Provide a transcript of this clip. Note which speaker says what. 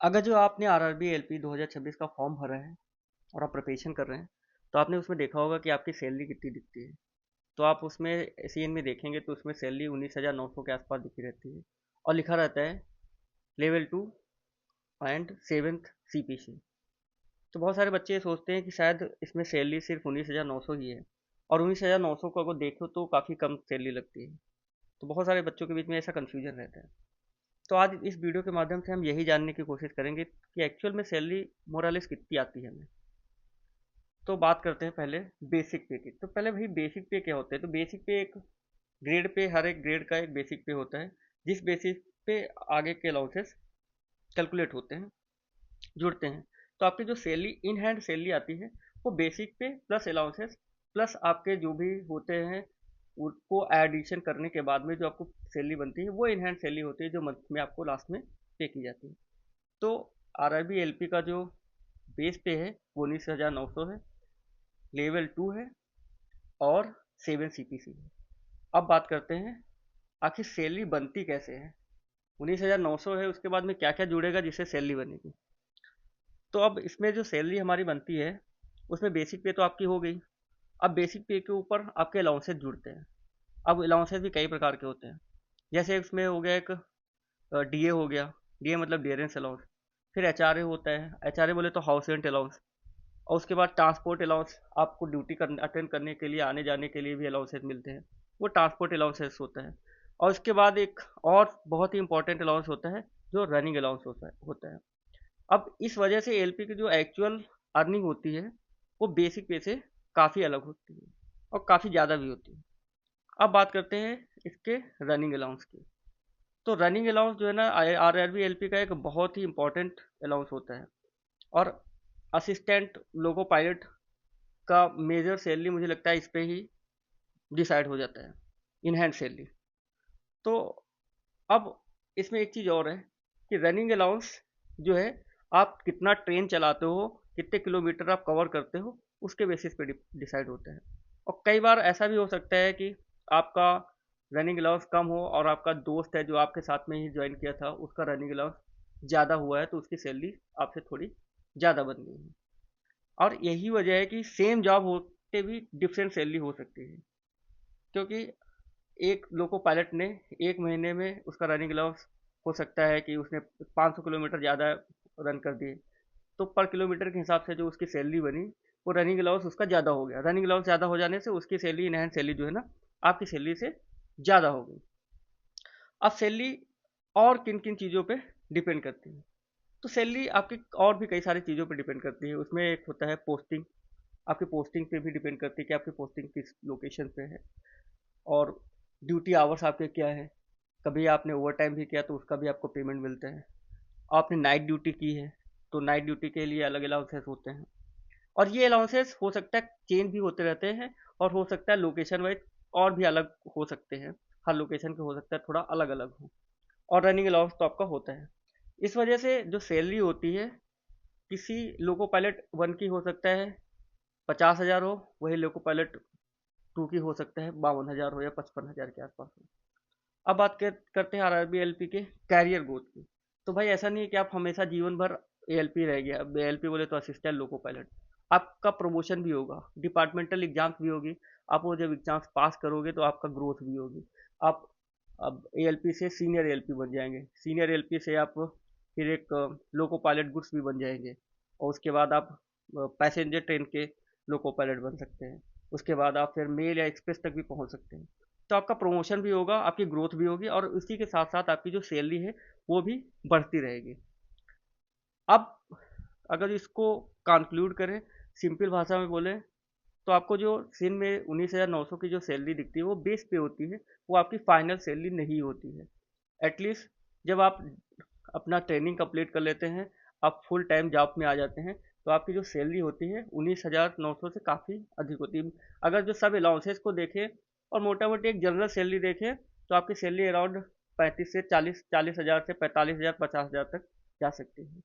Speaker 1: अगर जो आपने आरआरबी एलपी 2026 का फॉर्म भरा है और आप प्रिपरेशन कर रहे हैं, तो आपने उसमें देखा होगा कि आपकी सैलरी कितनी दिखती है। तो आप उसमें सीएन में देखेंगे तो उसमें सैलरी 19,900 के आसपास दिखी रहती है और लिखा रहता है लेवल 2 एंड सेवेंथ सीपीसी। तो बहुत सारे बच्चे ये सोचते हैं कि शायद इसमें सैलरी सिर्फ 19,900 ही है, और 19,900 को अगर देखो तो काफ़ी कम सैलरी लगती है। तो बहुत सारे बच्चों के बीच में ऐसा कन्फ्यूजन रहता है। तो आज इस वीडियो के माध्यम से हम यही जानने की कोशिश करेंगे कि एक्चुअल में सैलरी मोरालेस कितनी आती है हमें। तो बात करते हैं पहले बेसिक पे की। तो पहले भाई बेसिक पे क्या होता है? तो बेसिक पे एक ग्रेड पे, हर एक ग्रेड का एक बेसिक पे होता है, जिस बेसिस पे आगे के अलाउंसेस कैलकुलेट होते हैं, जुड़ते हैं। तो आपकी जो सैलरी इन हैंड सैलरी आती है, वो बेसिक पे प्लस अलाउंसेस प्लस आपके जो भी होते हैं उनको एडिशन करने के बाद में जो आपको सैलरी बनती है, वो इन हैंड सैलरी होती है जो मंथ में आपको लास्ट में पे की जाती है। तो आरआरबी एलपी का जो बेस पे है वो 19,900 है, लेवल 2 है और 7 सीपीसी है। अब बात करते हैं आखिर सैलरी बनती कैसे है। 19,900 है, उसके बाद में क्या क्या जुड़ेगा जिससे सैलरी बनेगी। तो अब इसमें जो सैलरी हमारी बनती है उसमें बेसिक पे तो आपकी हो गई। अब बेसिक पे के ऊपर आपके अलाउंसेस जुड़ते हैं। अब अलाउंसेस भी कई प्रकार के होते हैं। जैसे इसमें हो गया एक डीए हो गया, डीए मतलब डियरेंस अलाउंस। फिर एचआरए होता है, एचआरए बोले तो हाउस रेंट अलाउंस। और उसके बाद ट्रांसपोर्ट अलाउंस, आपको ड्यूटी अटेंड करने के लिए, आने जाने के लिए भी अलाउंसेस मिलते हैं, वो ट्रांसपोर्ट अलाउंसेस होता है। और उसके बाद एक और बहुत ही इंपॉर्टेंट अलाउंस होता है जो रनिंग अलाउंस होता है। अब इस वजह से एलपी की जो एक्चुअल अर्निंग होती है वो बेसिक पे से काफ़ी अलग होती है और काफ़ी ज़्यादा भी होती है। अब बात करते हैं इसके रनिंग अलाउंस की। तो रनिंग अलाउंस जो है ना, आरआरबी एलपी का एक बहुत ही इंपॉर्टेंट अलाउंस होता है। और असिस्टेंट लोको पायलट का मेजर सैलरी मुझे लगता है इस पे ही डिसाइड हो जाता है, इन हैंड सैलरी। तो अब इसमें एक चीज़ और है कि रनिंग अलाउंस जो है, आप कितना ट्रेन चलाते हो, कितने किलोमीटर आप कवर करते हो, उसके बेसिस पे डिसाइड होता है। और कई बार ऐसा भी हो सकता है कि आपका रनिंग अलाउंस कम हो और आपका दोस्त है जो आपके साथ में ही ज्वाइन किया था, उसका रनिंग अलाउंस ज़्यादा हुआ है तो उसकी सैलरी आपसे थोड़ी ज़्यादा बन गई है। और यही वजह है कि सेम जॉब होते भी डिफरेंट सैलरी हो सकती है, क्योंकि एक लोको पायलट ने एक महीने में उसका रनिंग अलाउंस हो सकता है कि उसने 500 किलोमीटर ज़्यादा रन कर दिए, तो पर किलोमीटर के हिसाब से जो उसकी सैलरी बनी, वो रनिंग अलाउंस उसका ज़्यादा हो गया। रनिंग अलाउंस ज़्यादा हो जाने से उसकी सैलरी इन हैंड सैलरी जो है ना, आपकी सैलरी से ज़्यादा हो गई। अब सैलरी और किन किन चीज़ों पे डिपेंड करती है? तो सैलरी आपकी और भी कई सारी चीज़ों पे डिपेंड करती है। उसमें एक होता है पोस्टिंग, आपकी पोस्टिंग पे भी डिपेंड करती है कि आपकी पोस्टिंग किस लोकेशन पे है। और ड्यूटी आवर्स आपके क्या है, कभी आपने ओवर टाइम भी किया तो उसका भी आपको पेमेंट मिलता है। आपने नाइट ड्यूटी की है तो नाइट ड्यूटी के लिए अलग अलाउंसेस होते हैं। और ये अलाउंसेस हो सकता है चेंज भी होते रहते हैं, और हो सकता है लोकेशन वाइज और भी अलग हो सकते हैं। हर लोकेशन के हो सकता है थोड़ा अलग अलग हो। और रनिंग अलाउंस तो आपका होता है। इस वजह से जो सैलरी होती है किसी लोको पायलट वन की हो सकता है 50,000 हो, वही लोको पायलट टू की हो सकता है 52,000 हो या 55,000 के आसपास हो। अब बात करते हैं आरआरबी एलपी के कैरियर ग्रोथ की। तो भाई ऐसा नहीं है कि आप हमेशा जीवन भर एएलपी रह गया। अब एएलपी बोले तो असिस्टेंट लोको पायलट, आपका प्रमोशन भी होगा, डिपार्टमेंटल एग्जाम्स भी होगी। आप वो जब एग्जाम्स पास करोगे तो आपका ग्रोथ भी होगी। आप अब एएलपी से सीनियर एएलपी बन जाएंगे, सीनियर एएलपी से आप फिर एक लोको पायलट गुड्स भी बन जाएंगे, और उसके बाद आप पैसेंजर ट्रेन के लोको पायलट बन सकते हैं। उसके बाद आप फिर मेल या एक्सप्रेस तक भी पहुंच सकते हैं। तो आपका प्रमोशन भी होगा, आपकी ग्रोथ भी होगी, और इसी के साथ साथ आपकी जो सैलरी है वो भी बढ़ती रहेगी। अब अगर इसको कंक्लूड करें, सिंपल भाषा में बोले, तो आपको जो सिन में 19,900 की जो सैलरी दिखती है वो बेस पे होती है, वो आपकी फाइनल सैलरी नहीं होती है। एटलीस्ट जब आप अपना ट्रेनिंग कंप्लीट कर लेते हैं, आप फुल टाइम जॉब में आ जाते हैं, तो आपकी जो सैलरी होती है 19,900 से काफ़ी अधिक होती है। अगर जो सब अलाउंसेस को देखें और मोटा मोटी एक जनरल सैलरी देखें, तो आपकी सैलरी अराउंड 35 से 40 40,000 से 45,000 50,000 तक जा सकती है।